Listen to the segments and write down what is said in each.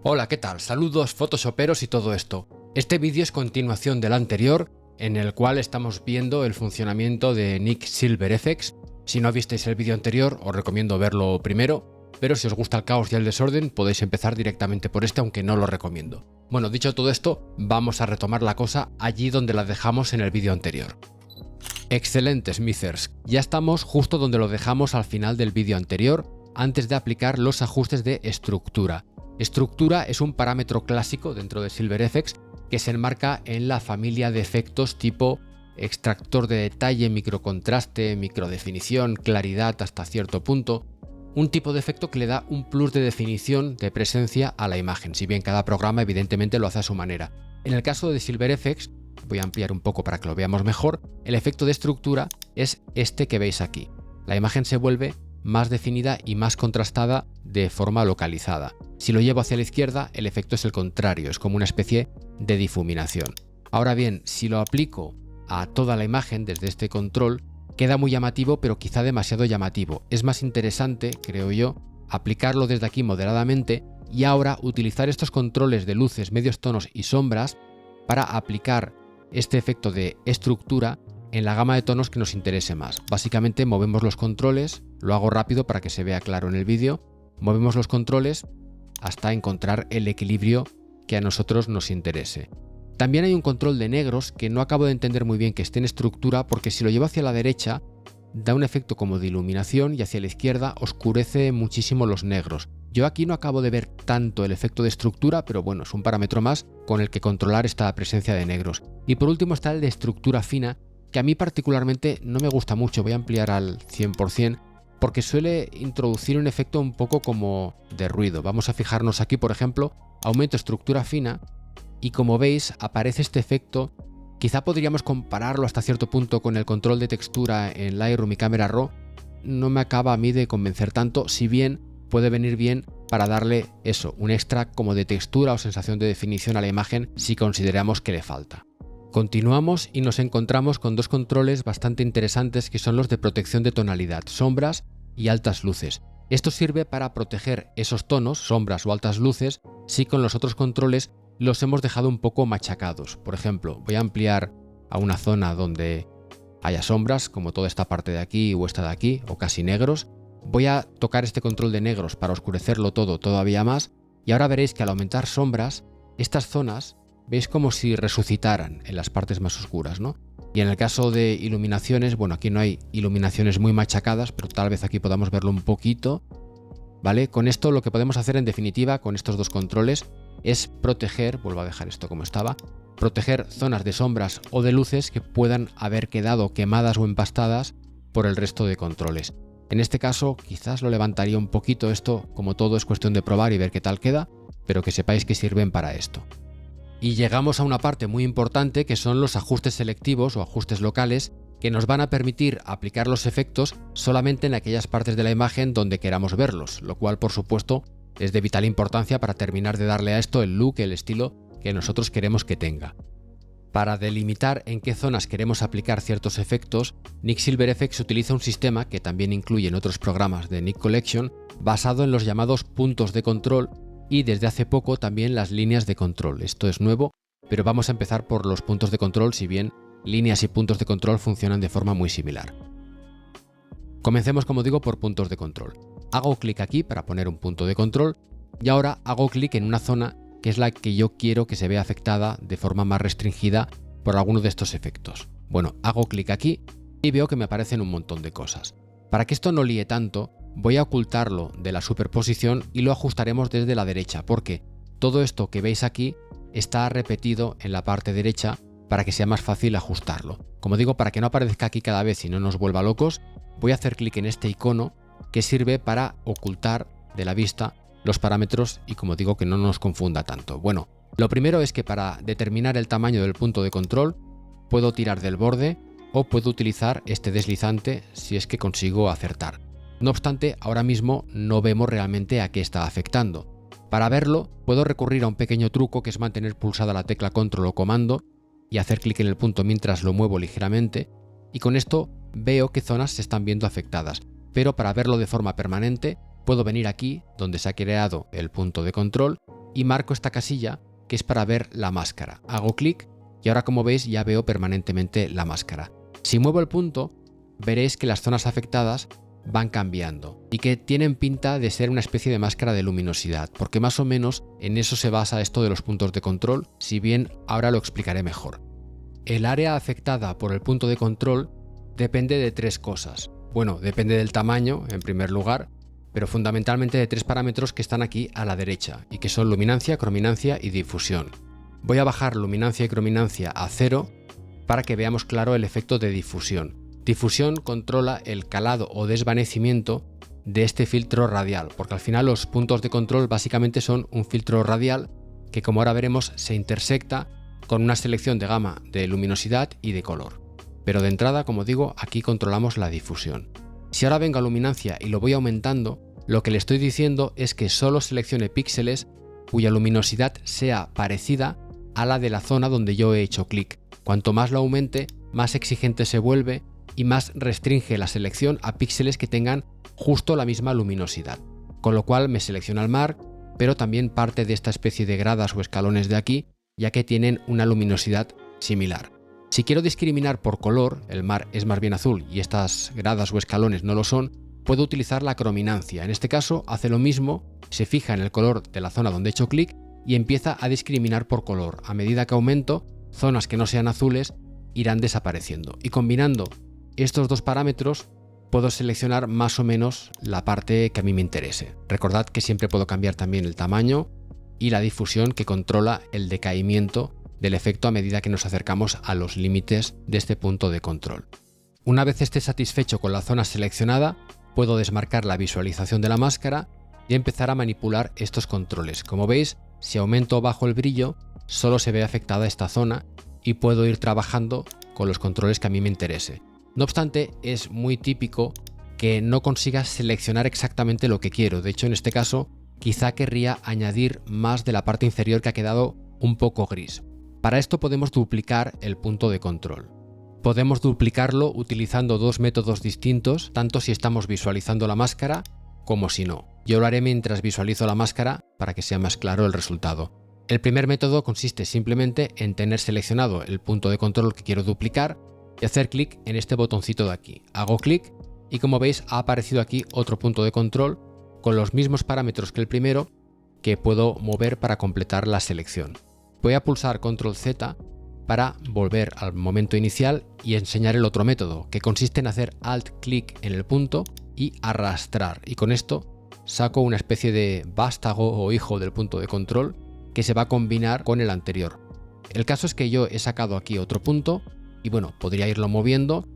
Hola, ¿qué tal? Saludos photoshoperos y todo esto. Este vídeo es continuación del anterior, en el cual estamos viendo el funcionamiento de Nik Silver FX. Si no visteis el vídeo anterior, os recomiendo verlo primero, pero si os gusta el caos y el desorden, podéis empezar directamente por este, aunque no lo recomiendo. Bueno, dicho todo esto, vamos a retomar la cosa allí donde la dejamos en el vídeo anterior. Excelente, Smithers. Ya estamos justo donde lo dejamos al final del vídeo anterior, antes de aplicar los ajustes de estructura. Estructura es un parámetro clásico dentro de Silver FX que se enmarca en la familia de efectos tipo extractor de detalle, microcontraste, microdefinición, claridad hasta cierto punto. Un tipo de efecto que le da un plus de definición, de presencia a la imagen, si bien cada programa evidentemente lo hace a su manera. En el caso de Silver FX, voy a ampliar un poco para que lo veamos mejor, el efecto de estructura es este que veis aquí. La imagen se vuelve más definida y más contrastada de forma localizada. Si lo llevo hacia la izquierda, el efecto es el contrario, es como una especie de difuminación. Ahora bien, si lo aplico a toda la imagen desde este control, queda muy llamativo, pero quizá demasiado llamativo. Es más interesante, creo yo, aplicarlo desde aquí moderadamente y ahora utilizar estos controles de luces, medios tonos y sombras para aplicar este efecto de estructura en la gama de tonos que nos interese más. Básicamente movemos los controles, lo hago rápido para que se vea claro en el vídeo, movemos los controles hasta encontrar el equilibrio que a nosotros nos interese. También hay un control de negros que no acabo de entender muy bien que esté en estructura, porque si lo llevo hacia la derecha da un efecto como de iluminación y hacia la izquierda oscurece muchísimo los negros. Yo aquí no acabo de ver tanto el efecto de estructura, pero bueno, es un parámetro más con el que controlar esta presencia de negros. Y por último está el de estructura fina, que a mí particularmente no me gusta mucho, voy a ampliar al 100%, porque suele introducir un efecto un poco como de ruido. Vamos a fijarnos aquí, por ejemplo, aumento estructura fina, y como veis aparece este efecto. Quizá podríamos compararlo hasta cierto punto con el control de textura en Lightroom y Camera Raw. No me acaba a mí de convencer tanto, si bien puede venir bien para darle eso, un extra como de textura o sensación de definición a la imagen si consideramos que le falta. Continuamos y nos encontramos con dos controles bastante interesantes que son los de protección de tonalidad, sombras y altas luces. Esto sirve para proteger esos tonos, sombras o altas luces, si con los otros controles los hemos dejado un poco machacados. Por ejemplo, voy a ampliar a una zona donde haya sombras, como toda esta parte de aquí o esta de aquí, o casi negros. Voy a tocar este control de negros para oscurecerlo todo todavía más, y ahora veréis que al aumentar sombras, estas zonas veis como si resucitaran en las partes más oscuras, ¿no? Y en el caso de iluminaciones, bueno, aquí no hay iluminaciones muy machacadas, pero tal vez aquí podamos verlo un poquito, ¿vale? Con esto lo que podemos hacer en definitiva con estos dos controles es proteger, vuelvo a dejar esto como estaba, proteger zonas de sombras o de luces que puedan haber quedado quemadas o empastadas por el resto de controles. En este caso quizás lo levantaría un poquito, esto como todo es cuestión de probar y ver qué tal queda, pero que sepáis que sirven para esto. Y llegamos a una parte muy importante que son los ajustes selectivos o ajustes locales que nos van a permitir aplicar los efectos solamente en aquellas partes de la imagen donde queramos verlos, lo cual por supuesto es de vital importancia para terminar de darle a esto el look, el estilo que nosotros queremos que tenga. Para delimitar en qué zonas queremos aplicar ciertos efectos, Nik Silver FX utiliza un sistema que también incluye en otros programas de Nik Collection, basado en los llamados puntos de control y desde hace poco también las líneas de control. Esto es nuevo, pero vamos a empezar por los puntos de control, si bien líneas y puntos de control funcionan de forma muy similar. Comencemos, como digo, por puntos de control. Hago clic aquí para poner un punto de control y ahora hago clic en una zona que es la que yo quiero que se vea afectada de forma más restringida por alguno de estos efectos. Bueno, hago clic aquí y veo que me aparecen un montón de cosas. Para que esto no líe tanto, voy a ocultarlo de la superposición y lo ajustaremos desde la derecha, porque todo esto que veis aquí está repetido en la parte derecha para que sea más fácil ajustarlo. Como digo, para que no aparezca aquí cada vez y no nos vuelva locos, voy a hacer clic en este icono que sirve para ocultar de la vista los parámetros y, como digo, que no nos confunda tanto. Bueno, lo primero es que para determinar el tamaño del punto de control puedo tirar del borde o puedo utilizar este deslizante si es que consigo acertar. No obstante, ahora mismo no vemos realmente a qué está afectando. Para verlo, puedo recurrir a un pequeño truco que es mantener pulsada la tecla control o comando y hacer clic en el punto mientras lo muevo ligeramente, y con esto veo qué zonas se están viendo afectadas. Pero para verlo de forma permanente, puedo venir aquí donde se ha creado el punto de control y marco esta casilla que es para ver la máscara. Hago clic y ahora, como veis, ya veo permanentemente la máscara. Si muevo el punto, veréis que las zonas afectadas van cambiando y que tienen pinta de ser una especie de máscara de luminosidad, porque más o menos en eso se basa esto de los puntos de control, si bien ahora lo explicaré mejor. El área afectada por el punto de control depende de tres cosas. Bueno, depende del tamaño, en primer lugar, pero fundamentalmente de tres parámetros que están aquí a la derecha y que son luminancia, crominancia y difusión. Voy a bajar luminancia y crominancia a 0 para que veamos claro el efecto de difusión. Difusión controla el calado o desvanecimiento de este filtro radial, porque al final los puntos de control básicamente son un filtro radial que, como ahora veremos, se intersecta con una selección de gama de luminosidad y de color. Pero de entrada, como digo, aquí controlamos la difusión. Si ahora vengo a luminancia y lo voy aumentando, lo que le estoy diciendo es que solo seleccione píxeles cuya luminosidad sea parecida a la de la zona donde yo he hecho clic. Cuanto más lo aumente, más exigente se vuelve y más restringe la selección a píxeles que tengan justo la misma luminosidad. Con lo cual me selecciona el mar, pero también parte de esta especie de gradas o escalones de aquí, ya que tienen una luminosidad similar. Si quiero discriminar por color, el mar es más bien azul y estas gradas o escalones no lo son, puedo utilizar la crominancia. En este caso hace lo mismo, se fija en el color de la zona donde he hecho clic y empieza a discriminar por color. A medida que aumento, zonas que no sean azules irán desapareciendo. Y combinando estos dos parámetros puedo seleccionar más o menos la parte que a mí me interese. Recordad que siempre puedo cambiar también el tamaño y la difusión, que controla el decaimiento del efecto a medida que nos acercamos a los límites de este punto de control. Una vez esté satisfecho con la zona seleccionada, puedo desmarcar la visualización de la máscara y empezar a manipular estos controles. Como veis, si aumento o bajo el brillo, solo se ve afectada esta zona y puedo ir trabajando con los controles que a mí me interese. No obstante, es muy típico que no consiga seleccionar exactamente lo que quiero. De hecho, en este caso, quizá querría añadir más de la parte inferior que ha quedado un poco gris. Para esto podemos duplicar el punto de control. Podemos duplicarlo utilizando dos métodos distintos, tanto si estamos visualizando la máscara como si no. Yo lo haré mientras visualizo la máscara para que sea más claro el resultado. El primer método consiste simplemente en tener seleccionado el punto de control que quiero duplicar y hacer clic en este botoncito de aquí. Hago clic y, como veis, ha aparecido aquí otro punto de control con los mismos parámetros que el primero, que puedo mover para completar la selección. Voy a pulsar Control Z para volver al momento inicial y enseñar el otro método, que consiste en hacer Alt clic en el punto y arrastrar, y con esto saco una especie de vástago o hijo del punto de control que se va a combinar con el anterior. El caso es que yo he sacado aquí otro punto y bueno, podría irlo moviendo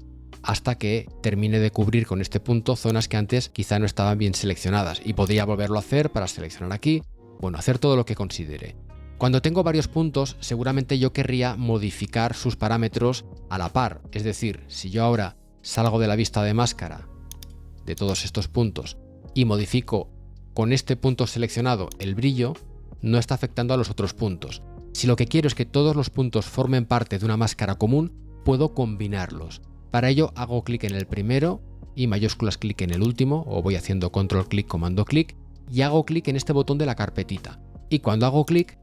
hasta que termine de cubrir con este punto zonas que antes quizá no estaban bien seleccionadas, y podría volverlo a hacer para seleccionar aquí, bueno, hacer todo lo que considere. Cuando tengo varios puntos, seguramente yo querría modificar sus parámetros a la par, es decir, si yo ahora salgo de la vista de máscara de todos estos puntos y modifico con este punto seleccionado el brillo, no está afectando a los otros puntos. Si lo que quiero es que todos los puntos formen parte de una máscara común, puedo combinarlos. Para ello hago clic en el primero y mayúsculas clic en el último, o voy haciendo control clic, comando clic, y hago clic en este botón de la carpetita. Y cuando hago clic,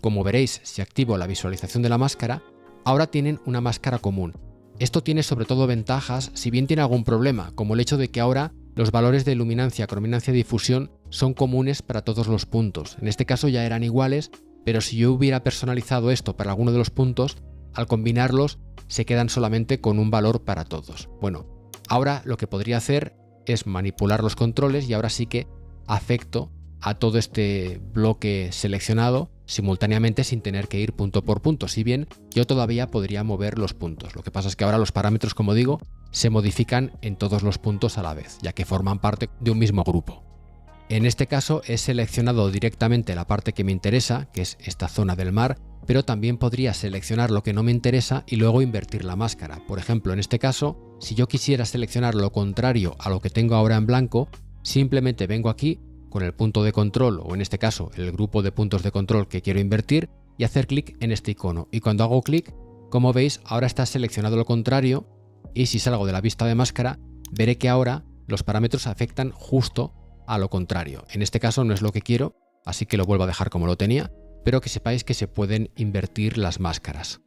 como veréis, si activo la visualización de la máscara, ahora tienen una máscara común. Esto tiene sobre todo ventajas, si bien tiene algún problema, como el hecho de que ahora los valores de luminancia, crominancia y difusión son comunes para todos los puntos. En este caso ya eran iguales, pero si yo hubiera personalizado esto para alguno de los puntos, al combinarlos se quedan solamente con un valor para todos. Bueno, ahora lo que podría hacer es manipular los controles y ahora sí que afecto a todo este bloque seleccionado simultáneamente sin tener que ir punto por punto, si bien yo todavía podría mover los puntos. Lo que pasa es que ahora los parámetros, como digo, se modifican en todos los puntos a la vez, ya que forman parte de un mismo grupo. En este caso he seleccionado directamente la parte que me interesa, que es esta zona del mar, pero también podría seleccionar lo que no me interesa y luego invertir la máscara. Por ejemplo, en este caso, si yo quisiera seleccionar lo contrario a lo que tengo ahora en blanco, simplemente vengo aquí con el punto de control, o en este caso el grupo de puntos de control que quiero invertir, y hacer clic en este icono. Y cuando hago clic, como veis, ahora está seleccionado lo contrario, y si salgo de la vista de máscara, veré que ahora los parámetros afectan justo a lo contrario. En este caso no es lo que quiero, así que lo vuelvo a dejar como lo tenía, pero que sepáis que se pueden invertir las máscaras.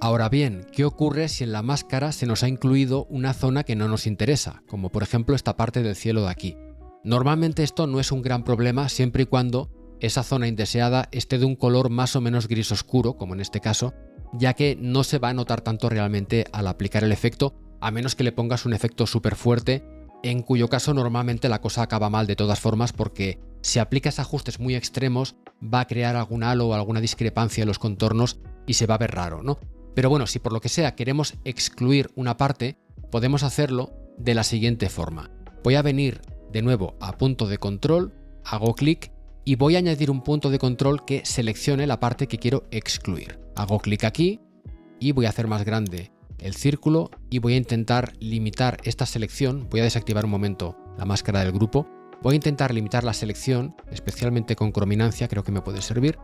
Ahora bien, ¿qué ocurre si en la máscara se nos ha incluido una zona que no nos interesa, como por ejemplo esta parte del cielo de aquí? Normalmente esto no es un gran problema siempre y cuando esa zona indeseada esté de un color más o menos gris oscuro, como en este caso, ya que no se va a notar tanto realmente al aplicar el efecto, a menos que le pongas un efecto súper fuerte, en cuyo caso normalmente la cosa acaba mal de todas formas porque si aplicas ajustes muy extremos va a crear algún halo o alguna discrepancia en los contornos y se va a ver raro, ¿no? Pero bueno, si por lo que sea queremos excluir una parte, podemos hacerlo de la siguiente forma. Voy a venir de nuevo a punto de control, hago clic y voy a añadir un punto de control que seleccione la parte que quiero excluir. Hago clic aquí y voy a hacer más grande el círculo y voy a intentar limitar esta selección. Voy a desactivar un momento la máscara del grupo. Voy a intentar limitar la selección, especialmente con crominancia, creo que me puede servir,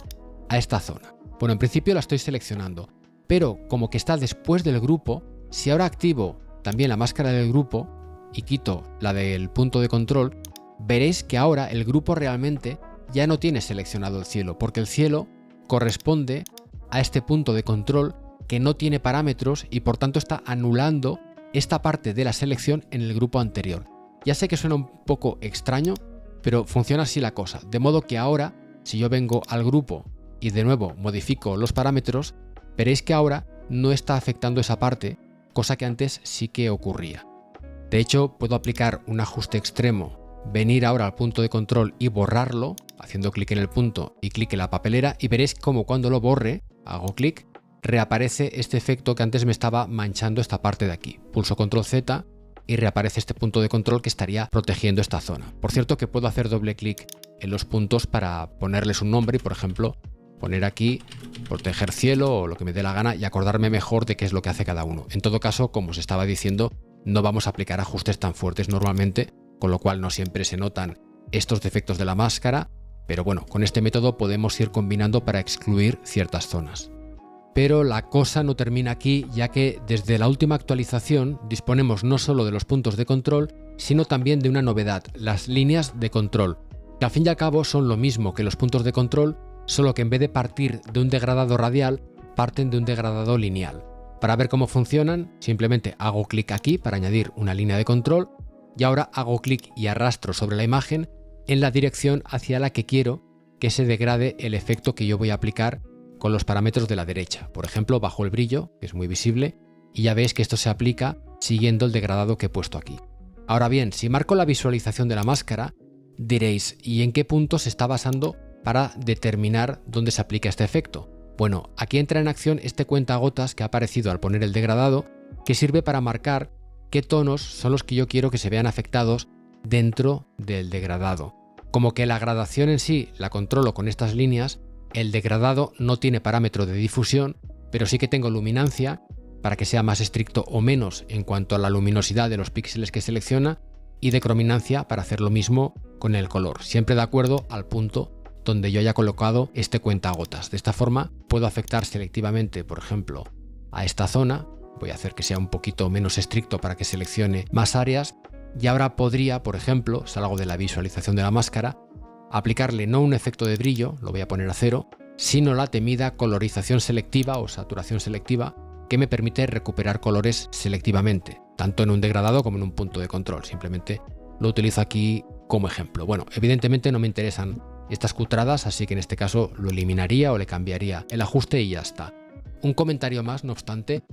a esta zona. Bueno, en principio la estoy seleccionando, pero como que está después del grupo, si ahora activo también la máscara del grupo y quito la del punto de control, veréis que ahora el grupo realmente ya no tiene seleccionado el cielo, porque el cielo corresponde a este punto de control que no tiene parámetros y por tanto está anulando esta parte de la selección en el grupo anterior. Ya sé que suena un poco extraño, pero funciona así la cosa, de modo que ahora, si yo vengo al grupo y de nuevo modifico los parámetros, veréis que ahora no está afectando esa parte, cosa que antes sí que ocurría. De hecho, puedo aplicar un ajuste extremo, venir ahora al punto de control y borrarlo, haciendo clic en el punto y clic en la papelera, y veréis como cuando lo borre, hago clic, reaparece este efecto que antes me estaba manchando esta parte de aquí. Pulso control Z y reaparece este punto de control que estaría protegiendo esta zona. Por cierto que puedo hacer doble clic en los puntos para ponerles un nombre y por ejemplo poner aquí proteger cielo o lo que me dé la gana y acordarme mejor de qué es lo que hace cada uno. En todo caso, como os estaba diciendo, no vamos a aplicar ajustes tan fuertes normalmente, con lo cual no siempre se notan estos defectos de la máscara, pero bueno, con este método podemos ir combinando para excluir ciertas zonas. Pero la cosa no termina aquí, ya que desde la última actualización disponemos no solo de los puntos de control, sino también de una novedad, las líneas de control, que al fin y al cabo son lo mismo que los puntos de control, solo que en vez de partir de un degradado radial, parten de un degradado lineal. Para ver cómo funcionan, simplemente hago clic aquí para añadir una línea de control y ahora hago clic y arrastro sobre la imagen en la dirección hacia la que quiero que se degrade el efecto que yo voy a aplicar con los parámetros de la derecha. Por ejemplo, bajo el brillo, que es muy visible, y ya veis que esto se aplica siguiendo el degradado que he puesto aquí. Ahora bien, si marco la visualización de la máscara, diréis, ¿y en qué punto se está basando para determinar dónde se aplica este efecto? Bueno, aquí entra en acción este cuentagotas que ha aparecido al poner el degradado, que sirve para marcar qué tonos son los que yo quiero que se vean afectados dentro del degradado. Como que la gradación en sí la controlo con estas líneas, el degradado no tiene parámetro de difusión, pero sí que tengo luminancia para que sea más estricto o menos en cuanto a la luminosidad de los píxeles que selecciona y de crominancia para hacer lo mismo con el color, siempre de acuerdo al punto donde yo haya colocado este cuentagotas. De esta forma puedo afectar selectivamente, por ejemplo, a esta zona. Voy a hacer que sea un poquito menos estricto para que seleccione más áreas y ahora podría, por ejemplo, salgo de la visualización de la máscara, aplicarle no un efecto de brillo, lo voy a poner a 0, sino la temida colorización selectiva o saturación selectiva que me permite recuperar colores selectivamente, tanto en un degradado como en un punto de control. Simplemente lo utilizo aquí como ejemplo. Bueno, evidentemente no me interesan estas cutradas, así que en este caso lo eliminaría o le cambiaría el ajuste y ya está. Un comentario más, no obstante,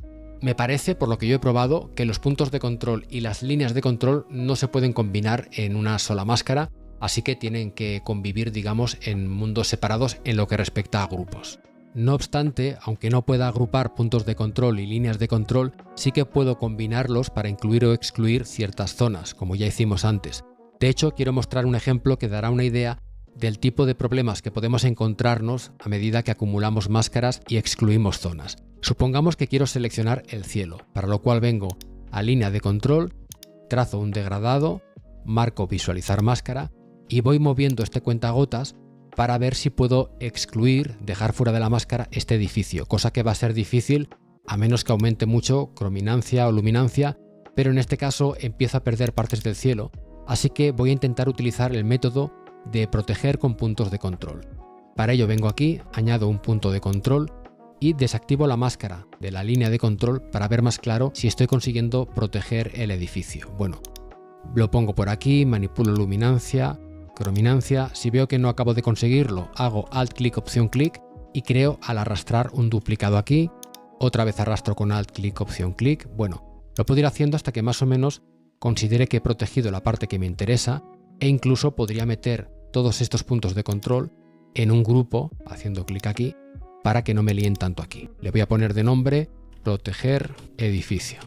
me parece, por lo que yo he probado, que los puntos de control y las líneas de control no se pueden combinar en una sola máscara, así que tienen que convivir, digamos, en mundos separados en lo que respecta a grupos. No obstante, aunque no pueda agrupar puntos de control y líneas de control, sí que puedo combinarlos para incluir o excluir ciertas zonas, como ya hicimos antes. De hecho, quiero mostrar un ejemplo que dará una idea del tipo de problemas que podemos encontrarnos a medida que acumulamos máscaras y excluimos zonas. Supongamos que quiero seleccionar el cielo, para lo cual vengo a línea de control, trazo un degradado, marco visualizar máscara y voy moviendo este cuentagotas para ver si puedo excluir, dejar fuera de la máscara este edificio, cosa que va a ser difícil a menos que aumente mucho crominancia o luminancia, pero en este caso empiezo a perder partes del cielo, así que voy a intentar utilizar el método de proteger con puntos de control. Para ello vengo aquí, añado un punto de control y desactivo la máscara de la línea de control para ver más claro si estoy consiguiendo proteger el edificio. Bueno, lo pongo por aquí, manipulo luminancia, crominancia. Si veo que no acabo de conseguirlo, hago Alt clic, opción clic y creo al arrastrar un duplicado aquí. Otra vez arrastro con Alt clic, opción clic. Bueno, lo puedo ir haciendo hasta que más o menos considere que he protegido la parte que me interesa e incluso podría meter todos estos puntos de control en un grupo, haciendo clic aquí, para que no me líen tanto aquí. Le voy a poner de nombre proteger edificio.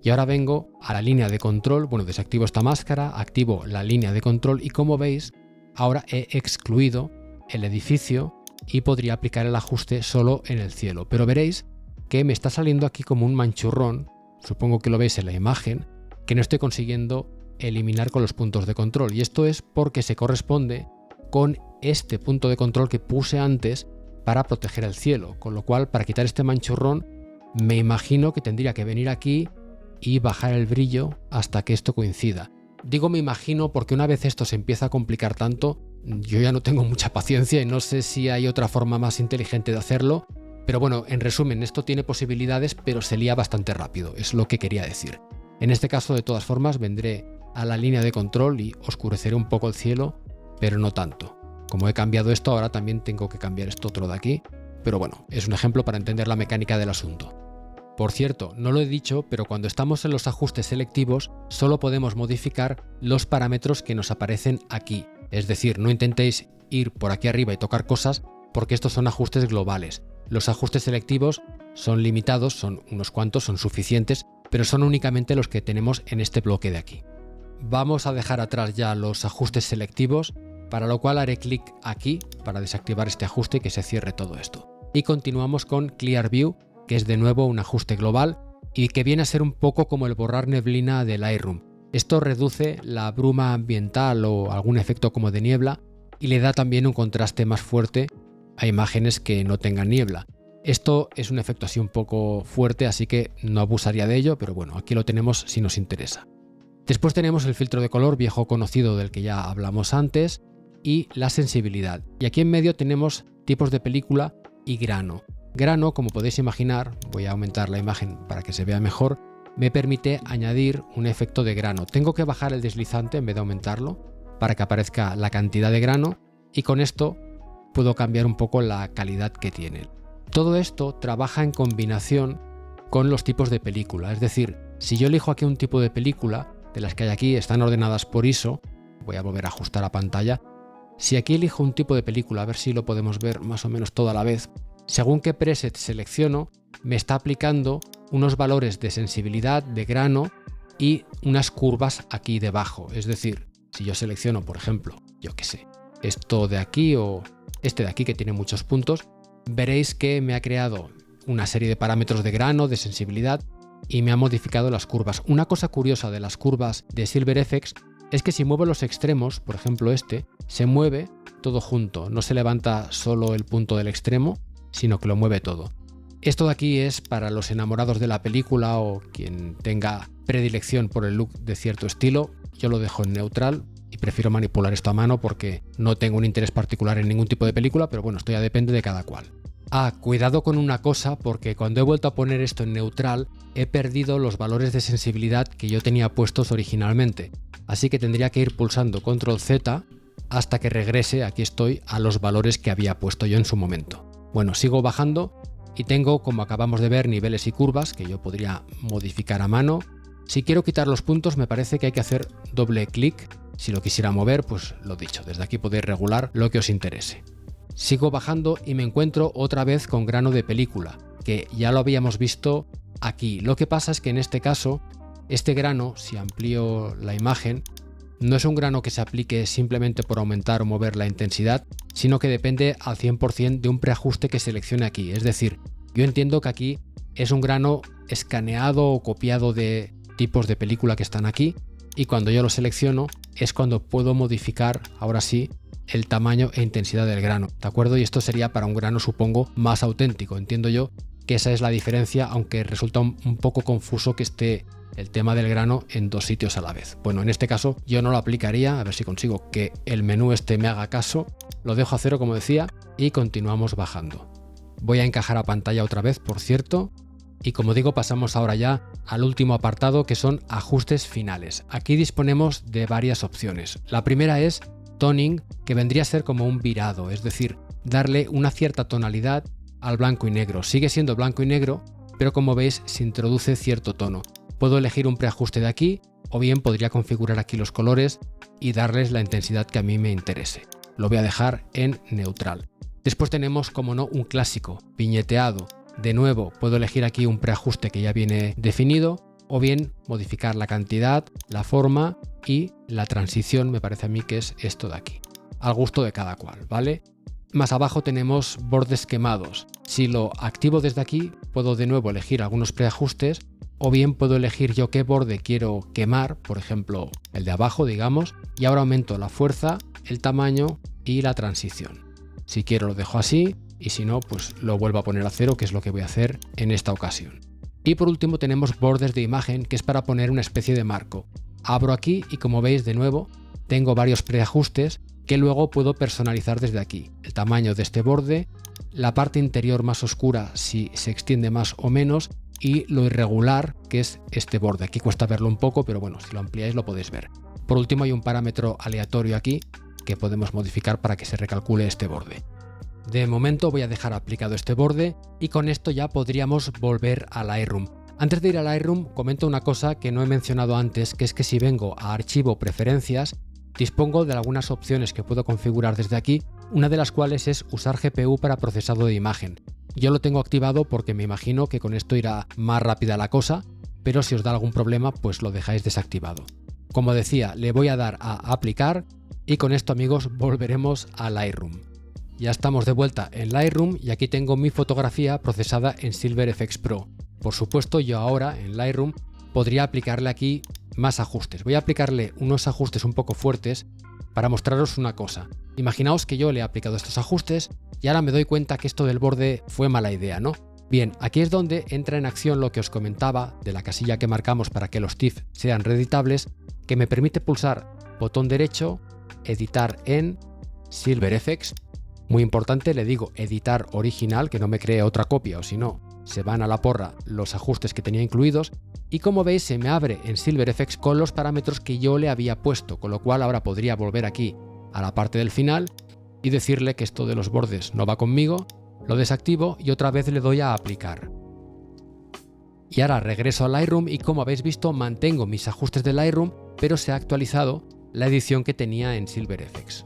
Y ahora vengo a la línea de control, bueno, desactivo esta máscara, activo la línea de control y como veis, ahora he excluido el edificio y podría aplicar el ajuste solo en el cielo. Pero veréis que me está saliendo aquí como un manchurrón, supongo que lo veis en la imagen, que no estoy consiguiendo eliminar con los puntos de control. Y esto es porque se corresponde con este punto de control que puse antes para proteger el cielo, con lo cual para quitar este manchurrón me imagino que tendría que venir aquí y bajar el brillo hasta que esto coincida. Digo me imagino porque una vez esto se empieza a complicar tanto, yo ya no tengo mucha paciencia y no sé si hay otra forma más inteligente de hacerlo, pero bueno, en resumen, esto tiene posibilidades pero se lía bastante rápido, es lo que quería decir. En este caso, de todas formas, vendré a la línea de control y oscureceré un poco el cielo, pero no tanto. Como he cambiado esto, ahora también tengo que cambiar esto otro de aquí, pero bueno, es un ejemplo para entender la mecánica del asunto. Por cierto, no lo he dicho, pero cuando estamos en los ajustes selectivos, solo podemos modificar los parámetros que nos aparecen aquí. Es decir, no intentéis ir por aquí arriba y tocar cosas, porque estos son ajustes globales. Los ajustes selectivos son limitados, son unos cuantos, son suficientes, pero son únicamente los que tenemos en este bloque de aquí. Vamos a dejar atrás ya los ajustes selectivos, para lo cual haré clic aquí para desactivar este ajuste y que se cierre todo esto. Y continuamos con Clear View, que es de nuevo un ajuste global y que viene a ser un poco como el borrar neblina de Lightroom. Esto reduce la bruma ambiental o algún efecto como de niebla y le da también un contraste más fuerte a imágenes que no tengan niebla. Esto es un efecto así un poco fuerte, así que no abusaría de ello, pero bueno, aquí lo tenemos si nos interesa. Después tenemos el filtro de color viejo conocido del que ya hablamos antes y la sensibilidad. Y aquí en medio tenemos tipos de película y grano. Grano, como podéis imaginar, voy a aumentar la imagen para que se vea mejor, me permite añadir un efecto de grano. Tengo que bajar el deslizante en vez de aumentarlo para que aparezca la cantidad de grano y con esto puedo cambiar un poco la calidad que tiene. Todo esto trabaja en combinación con los tipos de película, es decir, si yo elijo aquí un tipo de película, de las que hay aquí están ordenadas por ISO, voy a volver a ajustar la pantalla, si aquí elijo un tipo de película, a ver si lo podemos ver más o menos todo a la vez, según qué preset selecciono, me está aplicando unos valores de sensibilidad, de grano y unas curvas aquí debajo, es decir, si yo selecciono, por ejemplo, yo qué sé, esto de aquí o este de aquí que tiene muchos puntos, veréis que me ha creado una serie de parámetros de grano, de sensibilidad y me ha modificado las curvas. Una cosa curiosa de las curvas de SilverFX es que si muevo los extremos, por ejemplo este, se mueve todo junto, no se levanta solo el punto del extremo, sino que lo mueve todo. Esto de aquí es para los enamorados de la película o quien tenga predilección por el look de cierto estilo. Yo lo dejo en neutral y prefiero manipular esto a mano porque no tengo un interés particular en ningún tipo de película, pero bueno, esto ya depende de cada cual. Cuidado con una cosa, porque cuando he vuelto a poner esto en neutral he perdido los valores de sensibilidad que yo tenía puestos originalmente, así que tendría que ir pulsando Control Z hasta que regrese, aquí estoy, a los valores que había puesto yo en su momento. Bueno, sigo bajando y tengo, como acabamos de ver, niveles y curvas que yo podría modificar a mano. Si quiero quitar los puntos me parece que hay que hacer doble clic. Si lo quisiera mover, pues lo dicho, desde aquí podéis regular lo que os interese. Sigo bajando y me encuentro otra vez con grano de película, que ya lo habíamos visto aquí. Lo que pasa es que en este caso, este grano, si amplío la imagen, no es un grano que se aplique simplemente por aumentar o mover la intensidad, sino que depende al 100% de un preajuste que seleccione aquí. Es decir, yo entiendo que aquí es un grano escaneado o copiado de tipos de película que están aquí, y cuando yo lo selecciono es cuando puedo modificar, ahora sí, el tamaño e intensidad del grano, ¿de acuerdo? Y esto sería para un grano, supongo, más auténtico. Entiendo yo que esa es la diferencia, aunque resulta un poco confuso que esté el tema del grano en dos sitios a la vez. Bueno, en este caso yo no lo aplicaría, a ver si consigo que el menú este me haga caso. Lo dejo a 0 como decía y continuamos bajando. Voy a encajar a pantalla otra vez, por cierto. Y como digo, pasamos ahora ya al último apartado, que son ajustes finales. Aquí disponemos de varias opciones. La primera es toning, que vendría a ser como un virado, es decir, darle una cierta tonalidad al blanco y negro. Sigue siendo blanco y negro, pero como veis se introduce cierto tono. Puedo elegir un preajuste de aquí, o bien podría configurar aquí los colores y darles la intensidad que a mí me interese. Lo voy a dejar en neutral. Después tenemos, como no, un clásico, viñeteado. De nuevo, puedo elegir aquí un preajuste que ya viene definido, o bien modificar la cantidad, la forma y la transición, me parece a mí que es esto de aquí. Al gusto de cada cual, ¿vale? Más abajo tenemos bordes quemados. Si lo activo desde aquí, puedo de nuevo elegir algunos preajustes, o bien puedo elegir yo qué borde quiero quemar, por ejemplo, el de abajo, digamos, y ahora aumento la fuerza, el tamaño y la transición. Si quiero lo dejo así, y si no, pues lo vuelvo a poner a 0, que es lo que voy a hacer en esta ocasión. Y por último tenemos bordes de imagen, que es para poner una especie de marco. Abro aquí y como veis de nuevo, tengo varios preajustes que luego puedo personalizar desde aquí. El tamaño de este borde, la parte interior más oscura si se extiende más o menos, y lo irregular, que es este borde. Aquí cuesta verlo un poco, pero bueno, si lo ampliáis lo podéis ver. Por último hay un parámetro aleatorio aquí que podemos modificar para que se recalcule este borde. De momento voy a dejar aplicado este borde y con esto ya podríamos volver a Lightroom. Antes de ir a Lightroom comento una cosa que no he mencionado antes, que es que si vengo a Archivo, Preferencias, dispongo de algunas opciones que puedo configurar desde aquí, una de las cuales es usar GPU para procesado de imagen. Yo lo tengo activado porque me imagino que con esto irá más rápida la cosa, pero si os da algún problema pues lo dejáis desactivado. Como decía, le voy a dar a aplicar y con esto, amigos, volveremos a Lightroom. Ya estamos de vuelta en Lightroom y aquí tengo mi fotografía procesada en Silver FX Pro. Por supuesto, yo ahora en Lightroom podría aplicarle aquí más ajustes. Voy a aplicarle unos ajustes un poco fuertes para mostraros una cosa. Imaginaos que yo le he aplicado estos ajustes y ahora me doy cuenta que esto del borde fue mala idea, ¿no? Bien, aquí es donde entra en acción lo que os comentaba de la casilla que marcamos para que los TIFF sean reeditables, que me permite pulsar botón derecho, editar en Silver FX. Muy importante, le digo editar original, que no me cree otra copia o si no, se van a la porra los ajustes que tenía incluidos. Y como veis se me abre en Silver FX con los parámetros que yo le había puesto, con lo cual ahora podría volver aquí a la parte del final y decirle que esto de los bordes no va conmigo, lo desactivo y otra vez le doy a aplicar. Y ahora regreso a Lightroom y como habéis visto mantengo mis ajustes de Lightroom, pero se ha actualizado la edición que tenía en Silver FX.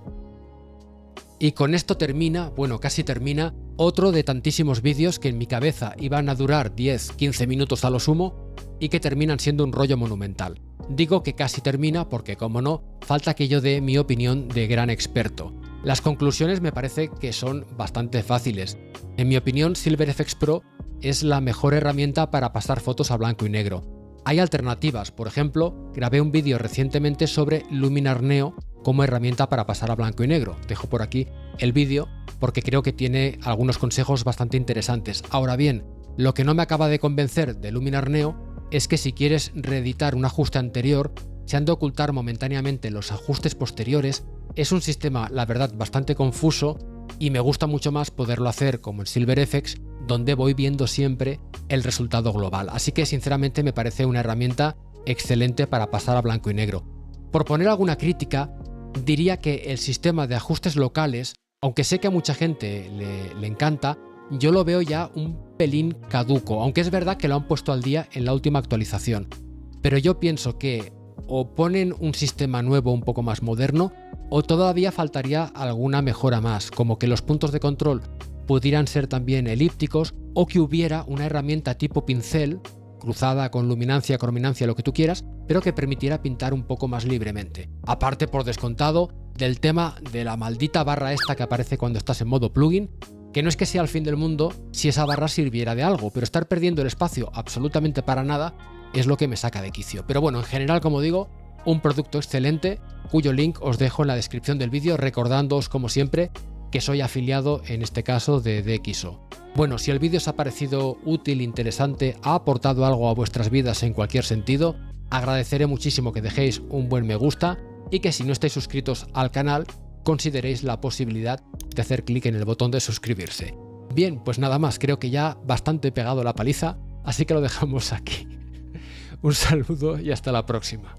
Y con esto termina, bueno, casi termina, otro de tantísimos vídeos que en mi cabeza iban a durar 10-15 minutos a lo sumo y que terminan siendo un rollo monumental. Digo que casi termina porque, como no, falta que yo dé mi opinión de gran experto. Las conclusiones me parece que son bastante fáciles. En mi opinión, Silver FX Pro es la mejor herramienta para pasar fotos a blanco y negro. Hay alternativas, por ejemplo, grabé un vídeo recientemente sobre Luminar Neo como herramienta para pasar a blanco y negro. Dejo por aquí el vídeo porque creo que tiene algunos consejos bastante interesantes. Ahora bien, lo que no me acaba de convencer de Luminar Neo es que si quieres reeditar un ajuste anterior, se han de ocultar momentáneamente los ajustes posteriores. Es un sistema, la verdad, bastante confuso y me gusta mucho más poderlo hacer como en Silver FX, donde voy viendo siempre el resultado global. Así que sinceramente me parece una herramienta excelente para pasar a blanco y negro. Por poner alguna crítica, diría que el sistema de ajustes locales, aunque sé que a mucha gente le encanta, yo lo veo ya un pelín caduco, aunque es verdad que lo han puesto al día en la última actualización. Pero yo pienso que o ponen un sistema nuevo un poco más moderno, o todavía faltaría alguna mejora más, como que los puntos de control pudieran ser también elípticos, o que hubiera una herramienta tipo pincel, cruzada con luminancia, crominancia, lo que tú quieras, pero que permitiera pintar un poco más libremente. Aparte, por descontado, del tema de la maldita barra esta que aparece cuando estás en modo plugin, que no es que sea el fin del mundo si esa barra sirviera de algo, pero estar perdiendo el espacio absolutamente para nada es lo que me saca de quicio. Pero bueno, en general, como digo, un producto excelente, cuyo link os dejo en la descripción del vídeo, recordándoos como siempre que soy afiliado en este caso de DxO. Bueno, si el vídeo os ha parecido útil, interesante, ha aportado algo a vuestras vidas en cualquier sentido, agradeceré muchísimo que dejéis un buen me gusta y que si no estáis suscritos al canal, consideréis la posibilidad de hacer clic en el botón de suscribirse. Bien, pues nada más, creo que ya bastante pegado la paliza, así que lo dejamos aquí. Un saludo y hasta la próxima.